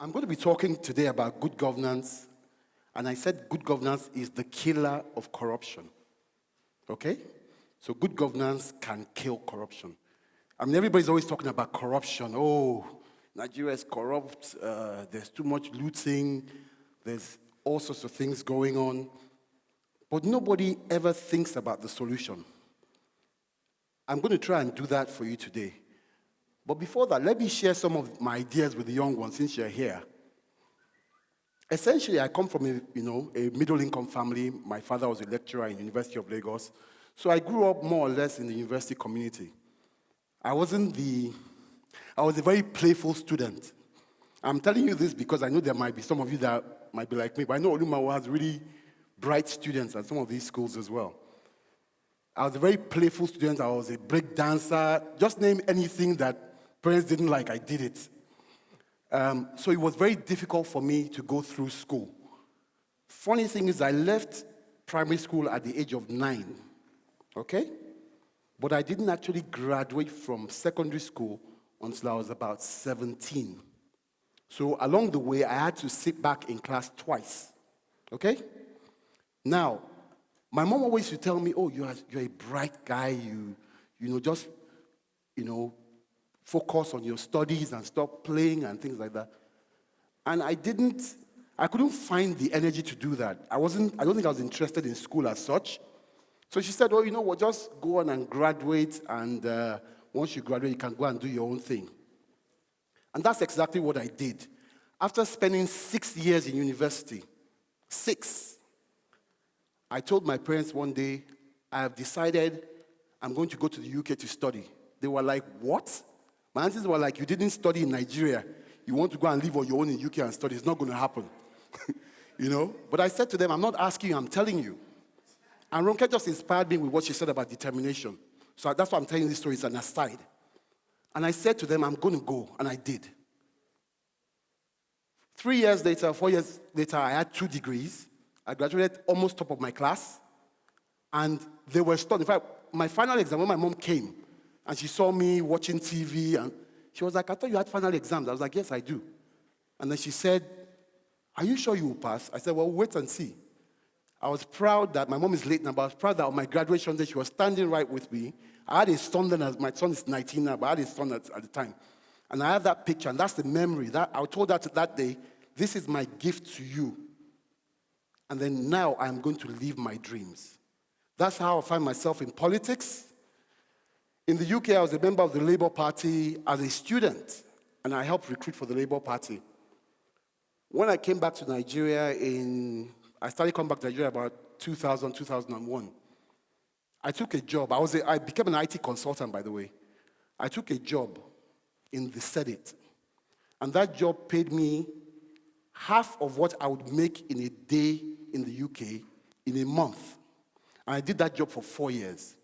I'm going to be talking today about good governance, and I said good governance is the killer of corruption. Okay? So good governance can kill corruption. I mean, everybody's always talking about corruption. Oh, Nigeria is corrupt, there's too much looting, there's all sorts of things going on. But nobody ever thinks about the solution. I'm going to try and do that for you today. But before that, let me share some of my ideas with the young ones since you're here. Essentially, I come from a middle-income family. My father was a lecturer in the University of Lagos. So I grew up more or less in the university community. I was a very playful student. I'm telling you this because I know there might be some of you that might be like me, but I know Olumawo has really bright students at some of these schools as well. I was a very playful student. I was a break dancer. Just name anything that parents didn't like, I did it. So it was very difficult for me to go through school. Funny thing is, I left primary school at the age of 9, okay? But I didn't actually graduate from secondary school until I was about 17. So along the way, I had to sit back in class twice, okay? Now, my mom always used to tell me, oh, you're a bright guy, just focus on your studies and stop playing and things like that. And I couldn't find the energy to do that. I don't think I was interested in school as such. So she said, oh, you know what, just go on and graduate, and once you graduate, you can go and do your own thing. And that's exactly what I did. After spending 6 years in university, 6, I told my parents one day, I have decided I'm going to go to the UK to study. They were like, what? My aunties were like, you didn't study in Nigeria. You want to go and live on your own in the UK and study. It's not going to happen. But I said to them, I'm not asking you, I'm telling you. And Ronke just inspired me with what she said about determination. So that's why I'm telling you this story. It's an aside. And I said to them, I'm going to go. And I did. 3 years later, 4 years later, I had 2 degrees. I graduated almost top of my class. And they were stunned. In fact, my final exam, when my mom came, and she saw me watching TV, and she was like, I thought you had final exams. I was like, yes, I do. And then she said, are you sure you will pass? I said, well, wait and see. I was proud that my mom is late now, but I was proud that on my graduation day, she was standing right with me. I had a son then, as my son is 19 now, but I had a son at the time. And I have that picture, and that's the memory. I told her that day, this is my gift to you. And then now I'm going to live my dreams. That's how I find myself in politics. In the UK, I was a member of the Labour Party as a student, and I helped recruit for the Labour Party. When I came back to Nigeria I started coming back to Nigeria about 2000, 2001. I took a job. I became an IT consultant, by the way. I took a job in the Senate, and that job paid me half of what I would make in a day in the UK in a month. And I did that job for 4 years.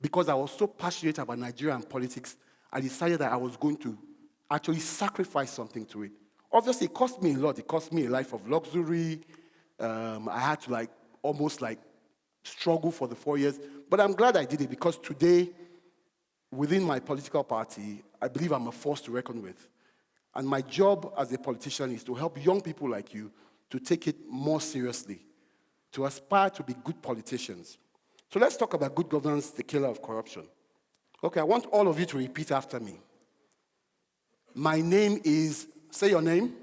Because I was so passionate about Nigerian politics, I decided that I was going to actually sacrifice something to it. Obviously, it cost me a lot. It cost me a life of luxury. I had to almost struggle for the 4 years. But I'm glad I did it because today, within my political party, I believe I'm a force to reckon with. And my job as a politician is to help young people like you to take it more seriously, to aspire to be good politicians. So let's talk about good governance, the killer of corruption. Okay, I want all of you to repeat after me. My name is, say your name.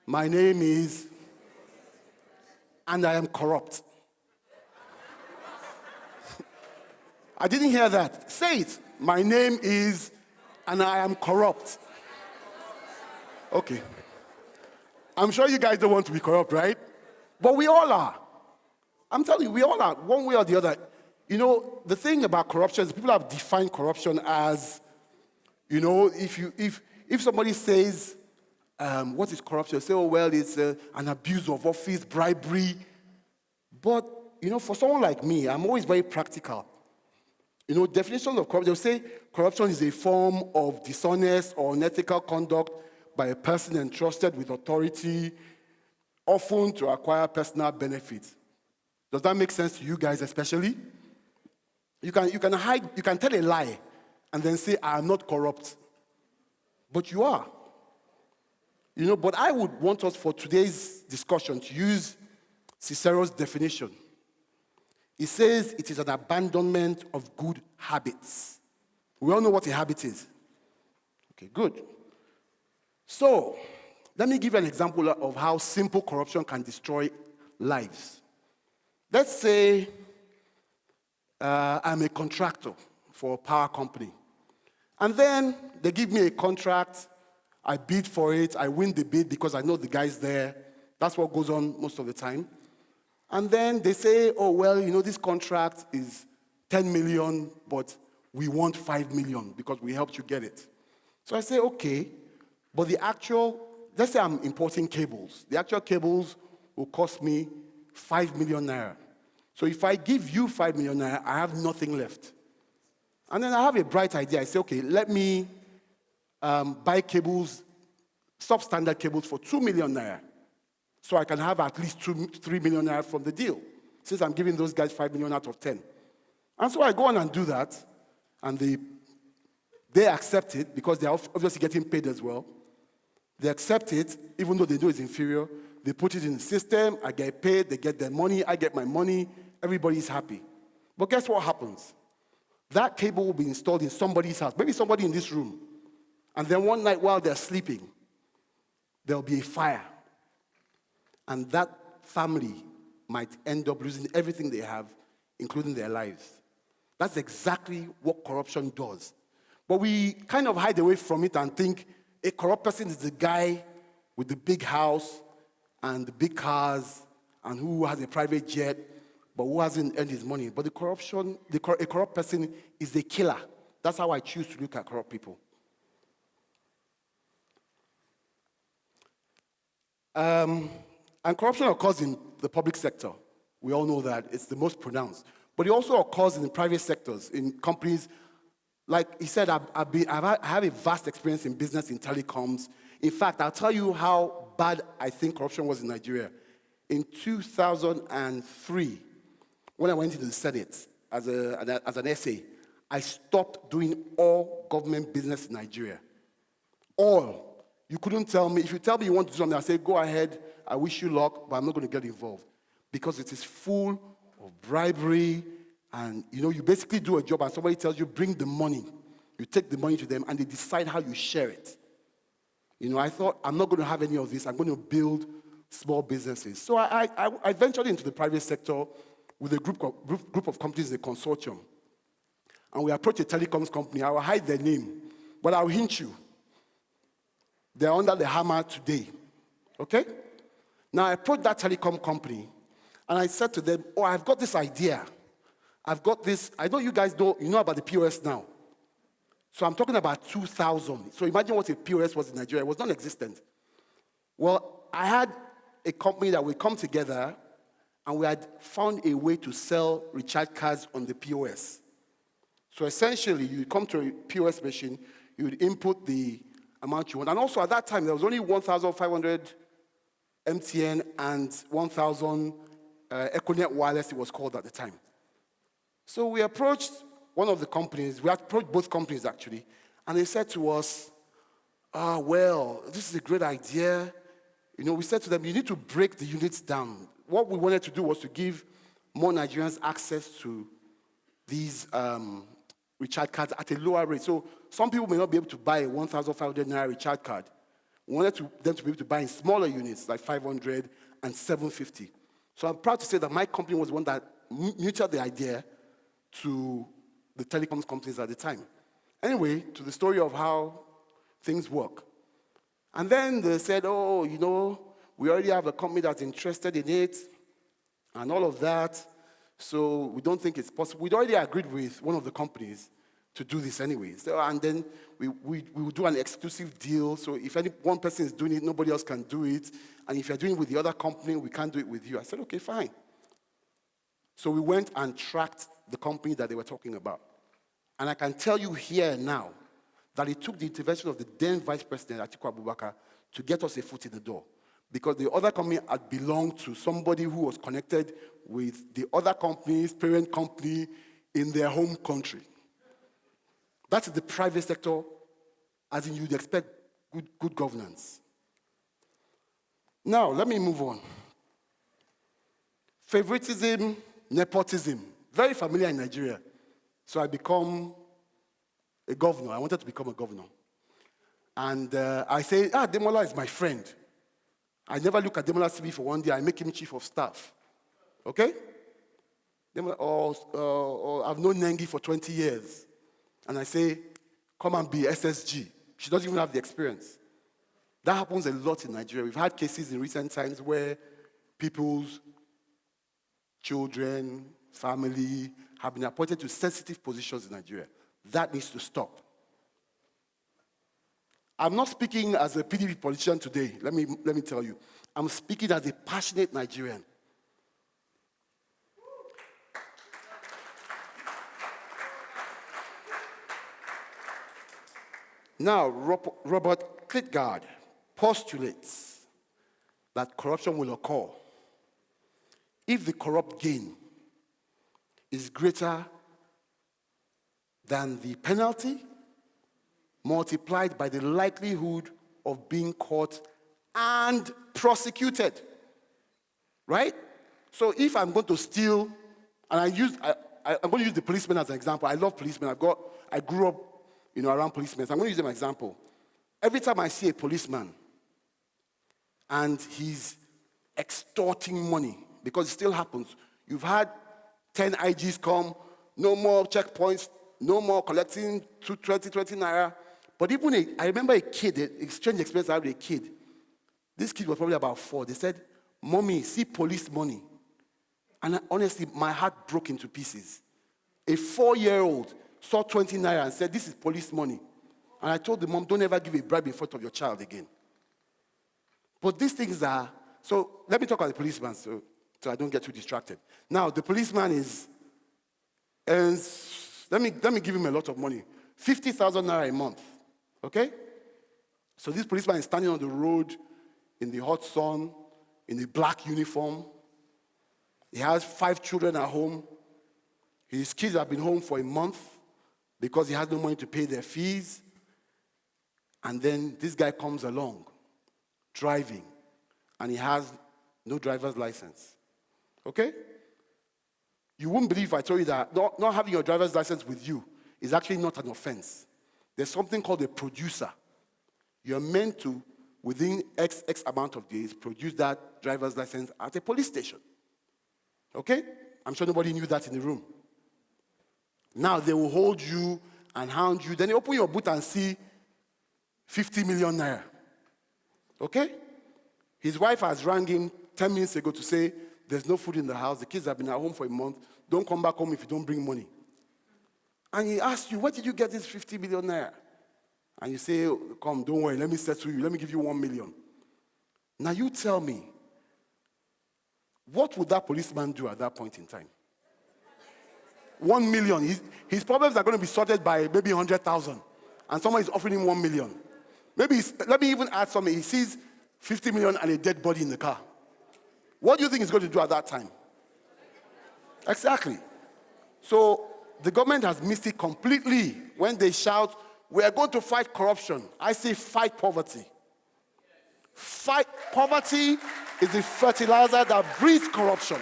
My name is, and I am corrupt. I didn't hear that. Say it. My name is, and I am corrupt. Okay. I'm sure you guys don't want to be corrupt, right? But we all are. I'm telling you, we all are, one way or the other. The thing about corruption is people have defined corruption as, if somebody says, what is corruption? Say, oh, well, it's an abuse of office, bribery. But, for someone like me, I'm always very practical. Definitions of corruption, they'll say corruption is a form of dishonest or unethical conduct by a person entrusted with authority, often to acquire personal benefits. Does that make sense to you guys especially? You can tell a lie and then say, I am not corrupt. But you are. But I would want us for today's discussion to use Cicero's definition. He says it is an abandonment of good habits. We all know what a habit is. Okay, good. So, let me give you an example of how simple corruption can destroy lives. Let's say I'm a contractor for a power company. And then they give me a contract, I bid for it, I win the bid because I know the guy's there. That's what goes on most of the time. And then they say, oh, well, this contract is 10 million, but we want 5 million because we helped you get it. So I say, okay, but let's say I'm importing cables. The actual cables will cost me 5 million naira. So if I give you 5 million naira, I have nothing left. And then I have a bright idea. I say, okay, let me buy cables, substandard cables for 2 million naira. So I can have at least 3 million naira from the deal, since I'm giving those guys 5 million out of 10. And so I go on and do that, and they accept it because they're obviously getting paid as well. They accept it, even though they know it's inferior. They put it in the system, I get paid, they get their money, I get my money, everybody's happy. But guess what happens? That cable will be installed in somebody's house, maybe somebody in this room. And then one night while they're sleeping, there'll be a fire. And that family might end up losing everything they have, including their lives. That's exactly what corruption does. But we kind of hide away from it and think a corrupt person is the guy with the big house and the big cars and who has a private jet, but who hasn't earned his money. But a corrupt person is the killer. That's how I choose to look at corrupt people. And corruption occurs in the public sector. We all know that. It's the most pronounced. But it also occurs in the private sectors, in companies. Like he said, I have a vast experience in business in telecoms. In fact, I'll tell you how bad I think corruption was in Nigeria. In 2003, when I went into the Senate as an essay, I stopped doing all government business in Nigeria. All. You couldn't tell me. If you tell me you want to do something, I say, go ahead, I wish you luck, but I'm not going to get involved. Because it is full of bribery, and you basically do a job and somebody tells you, bring the money. You take the money to them and they decide how you share it. I thought, I'm not going to have any of this. I'm going to build small businesses. So I ventured into the private sector with a group of companies, a consortium. And we approached a telecoms company. I will hide their name, but I'll hint you. They're under the hammer today. Okay? Now, I approached that telecom company, and I said to them, oh, I've got this idea. I've got this. I know you guys know about the POS now. So I'm talking about 2000. So imagine what a POS was in Nigeria. It was non-existent. Well, I had a company that would come together, and we had found a way to sell recharge cards on the POS. So essentially, you come to a POS machine, you would input the amount you want. And also at that time, there was only 1,500 MTN and 1,000 Econet Wireless, it was called at the time. So we approached one of the companies. We approached both companies, actually. And they said to us, well, this is a great idea. We said to them, you need to break the units down. What we wanted to do was to give more Nigerians access to these recharge cards at a lower rate. So some people may not be able to buy a 1,500 naira recharge card. We wanted them to be able to buy in smaller units, like 500 and 750. So I'm proud to say that my company was the one that nurtured the idea to the telecoms companies at the time. Anyway, to the story of how things work. And then they said, oh, we already have a company that's interested in it and all of that. So we don't think it's possible. We'd already agreed with one of the companies to do this anyway. So, and then we would do an exclusive deal. So if one person is doing it, nobody else can do it. And if you're doing it with the other company, we can't do it with you. I said, okay, fine. So we went and tracked the company that they were talking about. And I can tell you here now that it took the intervention of the then Vice President, Atiku Abubakar, to get us a foot in the door. Because the other company had belonged to somebody who was connected with the other company's parent company in their home country. That is the private sector, as in you'd expect good governance. Now, let me move on. Favoritism, nepotism, very familiar in Nigeria. So I become a governor. I wanted to become a governor. And I say, Demola is my friend. I never look at Demola's CV for one day. I make him chief of staff. Okay? Or I've known Nengi for 20 years. And I say, come and be SSG. She doesn't even have the experience. That happens a lot in Nigeria. We've had cases in recent times where people's children, family have been appointed to sensitive positions in Nigeria. That needs to stop. I'm not speaking as a PDP politician today, let me tell you. I'm speaking as a passionate Nigerian. Now, Robert Klitgard postulates that corruption will occur if the corrupt gain is greater than the penalty multiplied by the likelihood of being caught and prosecuted. Right? So if I'm going to steal, and I'm going to use the policeman as an example. I love policemen. I grew up, around policemen. So I'm going to use them as an example. Every time I see a policeman and he's extorting money, because it still happens. You've had 10 IGs come, no more checkpoints, no more collecting 20 naira. But even I remember a kid, a strange experience I had with a kid. This kid was probably about 4. They said, "Mommy, see police money." And honestly, my heart broke into pieces. A 4-year-old saw 20 naira and said, "This is police money." And I told the mom, "Don't ever give a bribe in front of your child again." But these things are, so let me talk about the policeman so I don't get too distracted. Now, the policeman let me give him a lot of money. 50,000 naira a month, okay? So this policeman is standing on the road in the hot sun, in a black uniform. He has 5 children at home. His kids have been home for a month because he has no money to pay their fees. And then this guy comes along, driving, and he has no driver's license. Okay? You wouldn't believe if I told you that not having your driver's license with you is actually not an offense. There's something called a producer. You're meant to, within X amount of days, produce that driver's license at a police station. Okay? I'm sure nobody knew that in the room. Now they will hold you and hound you. Then they open your boot and see 50 million naira. Okay? His wife has rang him 10 minutes ago to say, "There's no food in the house. The kids have been at home for a month. Don't come back home if you don't bring money." And he asks you, "Where did you get this 50 million naira?" And you say, "Come, don't worry. Let me settle you. Let me give you 1 million. Now you tell me, what would that policeman do at that point in time? 1 million. His problems are going to be sorted by maybe 100,000. And someone is offering him 1 million. Maybe, let me even add something. He sees 50 million and a dead body in the car. What do you think he's going to do at that time? Exactly. So the government has missed it completely when they shout, "We are going to fight corruption." I say fight poverty. Fight poverty is the fertilizer that breeds corruption.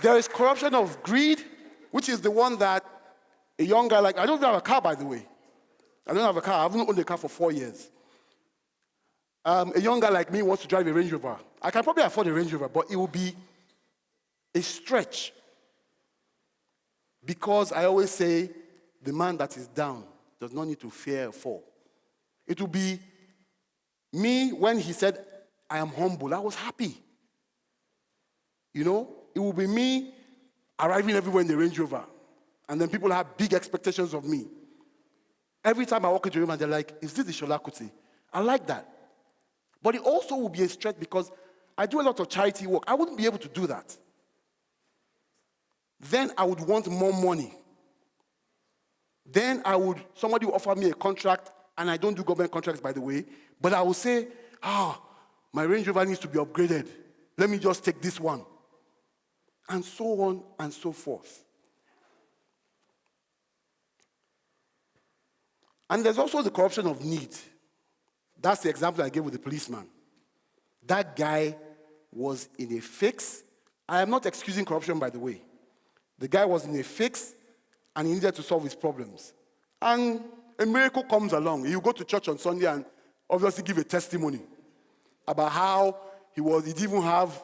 There is corruption of greed, which is the one that a young guy like, I don't have a car, by the way. I don't have a car. I haven't owned a car for 4 years. A young guy like me wants to drive a Range Rover. I can probably afford a Range Rover, but it will be a stretch. Because I always say, the man that is down does not need to fear a fall. It will be me when he said, "I am humble." I was happy. It will be me arriving everywhere in the Range Rover. And then people have big expectations of me. Every time I walk into a room and they're like, "Is this the Sola Kuti?" I like that. But it also will be a stretch because I do a lot of charity work. I wouldn't be able to do that. Then I would want more money. Then somebody will offer me a contract, and I don't do government contracts, by the way, but I will say, my Range Rover needs to be upgraded. Let me just take this one. And so on and so forth. And there's also the corruption of need. That's the example I gave with the policeman. That guy was in a fix. I am not excusing corruption, by the way. The guy was in a fix, and he needed to solve his problems. And a miracle comes along. He'll go to church on Sunday and obviously give a testimony about how he didn't even have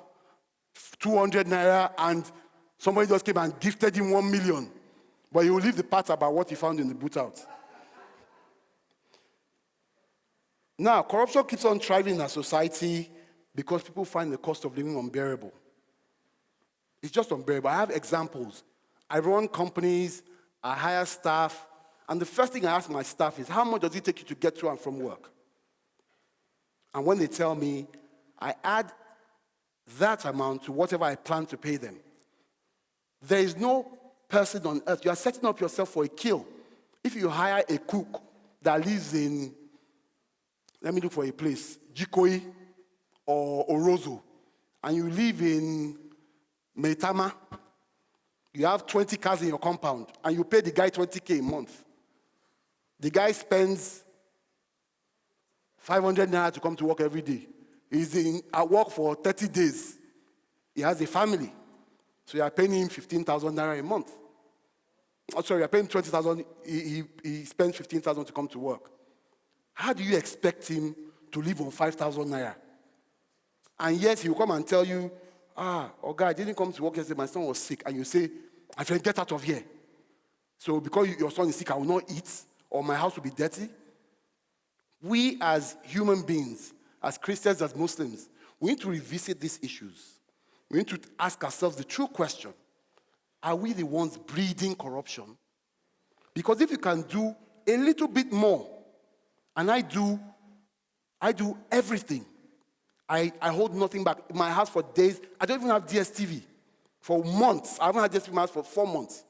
200 naira, and somebody just came and gifted him 1 million. But he will leave the part about what he found in the boot out. Now, corruption keeps on thriving in our society because people find the cost of living unbearable. It's just unbearable. I have examples. I run companies, I hire staff, and the first thing I ask my staff is, how much does it take you to get to and from work? And when they tell me, I add that amount to whatever I plan to pay them. There is no person on earth. You are setting up yourself for a kill. If you hire a cook that lives in, let me look for a place, Jikoi or Orozo, and you live in Meitama, you have 20 cars in your compound, and you pay the guy 20K a month. The guy spends 500 naira to come to work every day. He's at work for 30 days. He has a family. So you are paying him 15,000 naira a month. Oh, sorry, you're paying 20,000. He spends 15,000 to come to work. How do you expect him to live on 5,000 naira? And yet he will come and tell you, oh God, I didn't come to work yesterday, my son was sick. And you say, my friend, get out of here. So because your son is sick, I will not eat, or my house will be dirty. We as human beings, as Christians, as Muslims, we need to revisit these issues. We need to ask ourselves the true question: are we the ones breeding corruption? Because if you can do a little bit more, and I do everything. I hold nothing back. In my house for days, I don't even have DSTV. For months, I haven't had DSTV in my house for 4 months.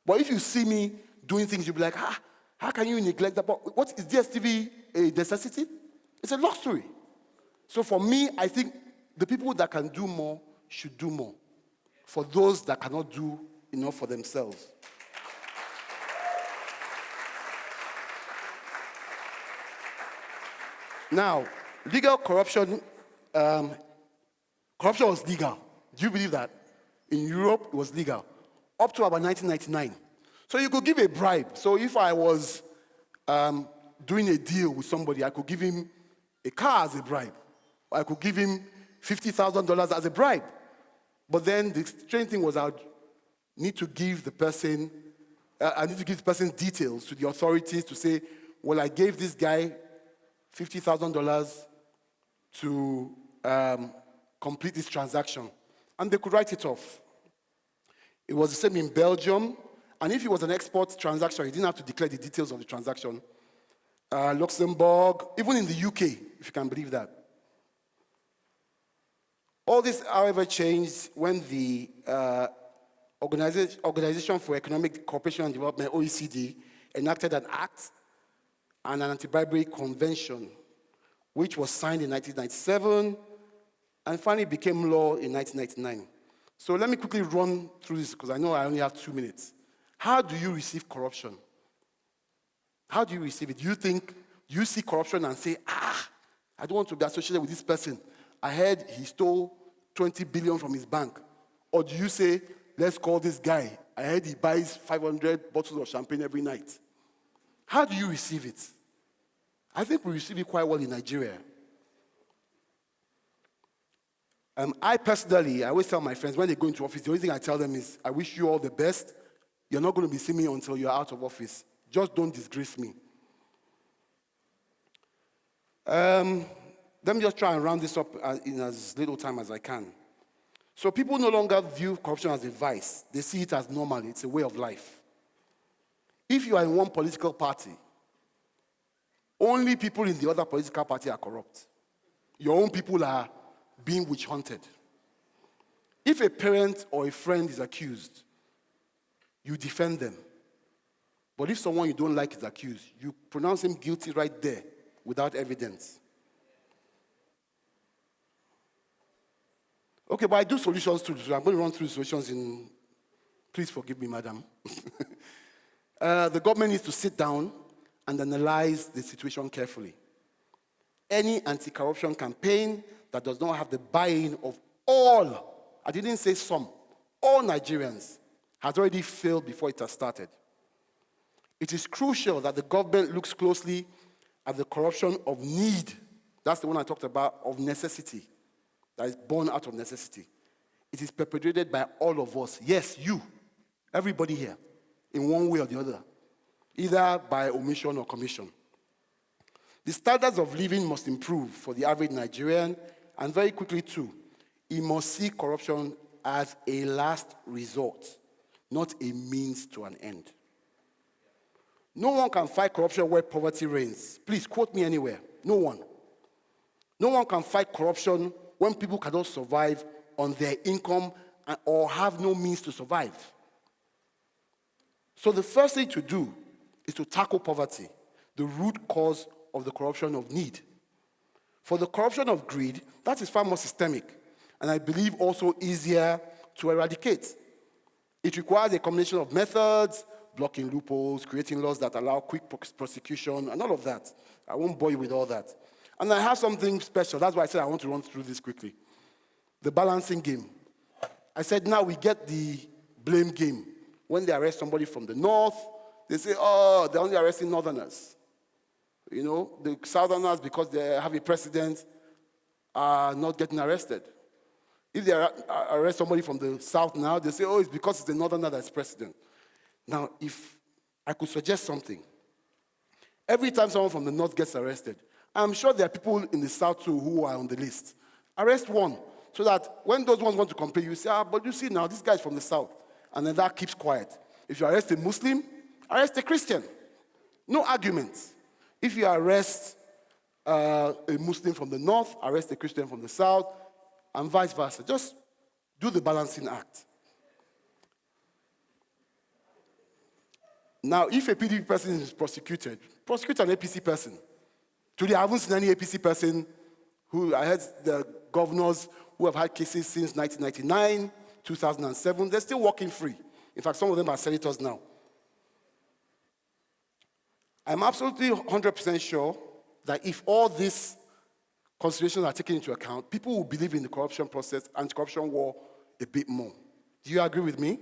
But if you see me doing things, you'll be like, how can you neglect that? But what is DSTV a necessity? It's a luxury. So for me, I think the people that can do more should do more for those that cannot do enough for themselves. Now, legal corruption, corruption was legal. Do you believe that? In Europe, it was legal. Up to about 1999. So you could give a bribe. So if I was doing a deal with somebody, I could give him a car as a bribe. Or I could give him $50,000 as a bribe. But then the strange thing was I need to give the person details to the authorities to say, well, I gave this guy $50,000 to complete this transaction. And they could write it off. It was the same in Belgium. And if it was an export transaction, you didn't have to declare the details of the transaction. Luxembourg, even in the UK, if you can believe that. All this, however, changed when the Organization for Economic Cooperation and Development, OECD, enacted an act and an anti-bribery convention, which was signed in 1997 and finally became law in 1999. So let me quickly run through this because I know I only have 2 minutes. How do you receive corruption? How do you receive it? Do you see corruption and say, I don't want to be associated with this person. I heard he stole 20 billion from his bank. Or do you say, let's call this guy. I heard he buys 500 bottles of champagne every night. How do you receive it? I think we receive it quite well in Nigeria. I personally, I always tell my friends, when they go into office, the only thing I tell them is, I wish you all the best. You're not going to be seeing me until you're out of office. Just don't disgrace me. Let me just try and round this up in as little time as I can. So people no longer view corruption as a vice. They see it as normal. It's a way of life. If you are in one political party, only people in the other political party are corrupt. Your own people are being witch-hunted. If a parent or a friend is accused, you defend them. But if someone you don't like is accused, you pronounce him guilty right there without evidence. Okay, but I do solutions too. So I'm going to run through solutions in, please forgive me, madam. The government needs to sit down and analyze the situation carefully. any anti-corruption campaign that does not have the buy-in of all, I didn't say some, all Nigerians, has already failed before it has started. It is crucial that the government looks closely at the corruption of need. That's the one I talked about, of necessity, that is born out of necessity. It is perpetrated by all of us. Yes, you, everybody here, in one way or the other, either by omission or commission. The standards of living must improve for the average Nigerian, and very quickly too, he must see corruption as a last resort, not a means to an end. No one can fight corruption where poverty reigns. Please quote me anywhere. No one. No one can fight corruption when people cannot survive on their income or have no means to survive. So the first thing to do is to tackle poverty, the root cause of the corruption of need. For the corruption of greed, that is far more systemic, and I believe also easier to eradicate. It requires a combination of methods, blocking loopholes, creating laws that allow quick prosecution, and all of that. I won't bore you with all that. And I have something special. That's why I said I want to run through this quickly. The balancing game. I said now we get the blame game. When they arrest somebody from the north, they say, oh, they're only arresting northerners. You know, the southerners, because they have a president, are not getting arrested. If they arrest somebody from the south now, they say, oh, it's because it's the northerner that's president. Now, if I could suggest something, every time someone from the north gets arrested, I'm sure there are people in the south too who are on the list. Arrest one, so that when those ones want to complain, you say, but you see now, this guy's from the south. And then that keeps quiet. If you arrest a Muslim, arrest a Christian. No arguments. If you arrest a Muslim from the north, arrest a Christian from the south, and vice versa. Just do the balancing act. Now, if a PDP person is prosecuted, prosecute an APC person. Today, I haven't seen any APC person who, I heard the governors who have had cases since 1999, 2007, they're still walking free. In fact, some of them are senators now. I'm absolutely 100% sure that if all these considerations are taken into account, people will believe in the corruption process, anti-corruption war a bit more. Do you agree with me?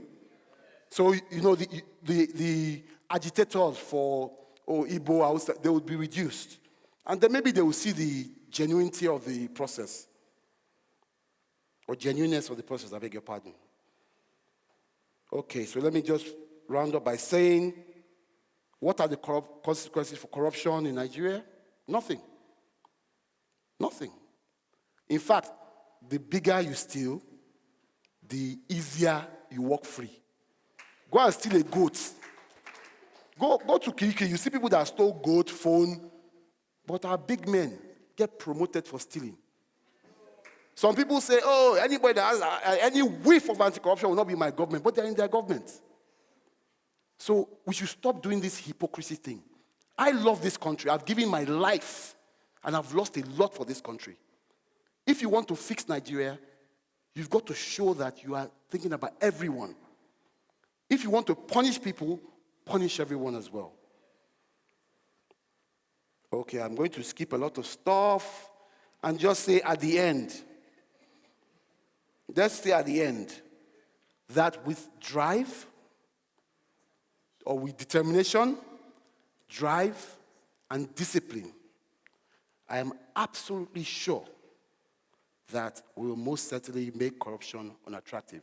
So, you know, the agitators for Igbo, they would be reduced. And then maybe they will see the genuinity of the process. Or genuineness of the process, I beg your pardon. Okay, so let me just round up by saying, what are the consequences for corruption in Nigeria? Nothing. Nothing. In fact, the bigger you steal, the easier you walk free. Go and steal a goat. Go to Kiriki, you see people that stole goat, phone, but our big men get promoted for stealing. Some people say, oh, anybody that has any whiff of anti-corruption will not be in my government, but they're in their government. So we should stop doing this hypocrisy thing. I love this country. I've given my life, and I've lost a lot for this country. If you want to fix Nigeria, you've got to show that you are thinking about everyone. If you want to punish people, punish everyone as well. Okay, I'm going to skip a lot of stuff and just say at the end, let's say at the end, that with drive, or with determination, drive, and discipline, I am absolutely sure that we will most certainly make corruption unattractive.